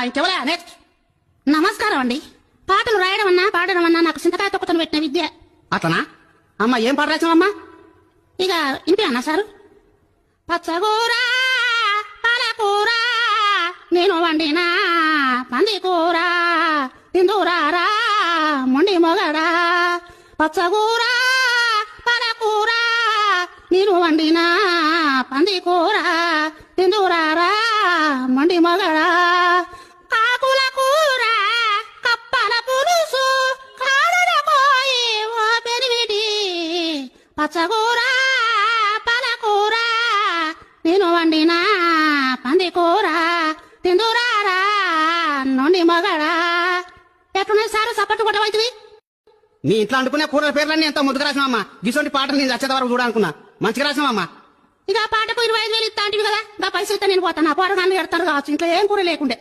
ఇంకెవరా next. నమస్కారం అండి. పాటలు రాయడం అన్నా పాడడం అన్నా నాకు చింతకాయ తొక్కతను పెట్టిన విద్య. అట్లనా అమ్మా? ఏం పాట రాసావమ్మా? ఇక ఇంటి అన్నా సారు. పచ్చగూర పాలకూర నేను వండినా పందికూర తిందురారా మొండి మొగడా. పచ్చగూర పాలకూర నేను వండినా పందికూర తిందురారా మొండి మొగడా. ఆకుల కూర కప్పల పులుసు కాడల పోయి ఓ పెరివిడి. పచ్చగూర పాలకూర నేను వండినా పందికూర తిందురారా నొండి మొగడా. ఎట్లున్నాయి సారు సపట్టు కొట్టవైతివి? నీ ఇంట్లో అనుకునే కూరల పేర్లన్నీ ఎంతో ముద్దుగా రాసినావమ్మా. గిసొంటి పాటలు నేను వచ్చేంత వరకు చూడాలనుకున్నా. మంచిగా రాసినావమ్మా. ఇక పాటకు 25,000 ఇస్తా అంటివి కదా, ఇంకా పైసలు ఇస్తే నేను పోతాను. ఆ పోరగాన్ని ఎడతారు కావచ్చు. ఇంట్లో ఏం కూర లేకుండే.